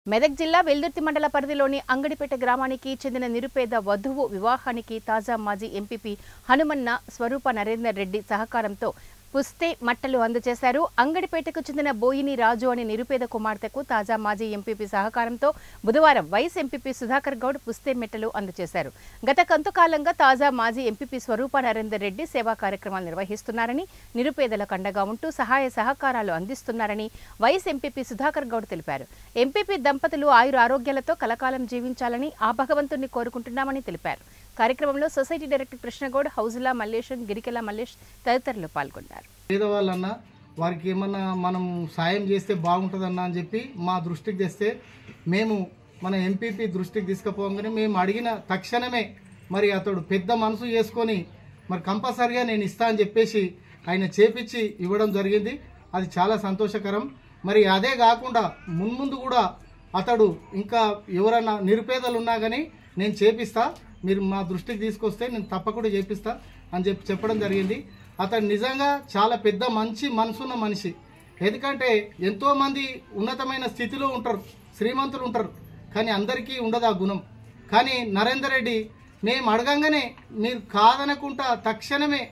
మెదక్ జిల్లా వెల్దుర్తి మండల పరిధిలోని అంగడిపేట గ్రామానికి చెందిన నిరుపేద వధువు వివాహానికి తాజా మాజీ ఎంపీపీ హనుమన్న స్వరూప నరేందర్ రెడ్డి సహకారంతో పుస్తే మట్టలు అందజేశారు. అంగడిపేటకు చెందిన బోయిని రాజు అనే నిరుపేద కుమార్తెకు తాజా మాజీ ఎంపీపీ సహకారంతో బుధవారం వైస్ ఎంపీపీ సుధాకర్ గౌడ్ పుస్తే మెట్టలు అందజేశారు. గత కొంతకాలంగా తాజా మాజీ ఎంపీపీ స్వరూప నరేందర్ రెడ్డి సేవా కార్యక్రమాలు నిర్వహిస్తున్నారని, నిరుపేదలకు అండగా ఉంటూ సహాయ సహకారాలు అందిస్తున్నారని వైస్ ఎంపీపీ సుధాకర్ గౌడ్ తెలిపారు. ఎంపీపీ దంపతులు ఆయుర ఆరోగ్యాలతో కలకాలం జీవించాలని ఆ భగవంతుణ్ణి కోరుకుంటున్నామని తెలిపారు. కార్యక్రమంలో సొసైటీ డైరెక్టర్ కృష్ణగౌడ్, హౌజులా మల్లేశన్, గిరికెల మల్లేష్ తదితరులు పాల్గొన్నారు. పేదవాళ్ళన్న వారికి ఏమన్నా మనం సాయం చేస్తే బాగుంటుందన్న అని చెప్పి మా దృష్టికి తెస్తే మేము మన ఎంపీపీ దృష్టికి తీసుకుపోగానే మేము అడిగిన తక్షణమే మరి అతడు పెద్ద మనసు చేసుకొని మరి కంపల్సరిగా నేను ఇస్తా అని చెప్పేసి ఆయన చేపించి ఇవ్వడం జరిగింది. అది చాలా సంతోషకరం. మరి అదే కాకుండా మున్ముందు కూడా అతడు ఇంకా ఎవరన్నా నిరుపేదలు ఉన్నా కానీ నేను చేపిస్తా, మీరు మా దృష్టికి తీసుకొస్తే నేను తప్పకుండా చేపిస్తా అని చెప్పడం జరిగింది. అతడు నిజంగా చాలా పెద్ద మంచి మనసున్న మనిషి. ఎందుకంటే ఎంతోమంది ఉన్నతమైన స్థితిలో ఉంటారు, శ్రీమంతులు ఉంటారు, కానీ అందరికీ ఉండదు ఆ గుణం. కానీ నరేందర్ రెడ్డి మేము అడగంగానే మీరు కాదనకుండా తక్షణమే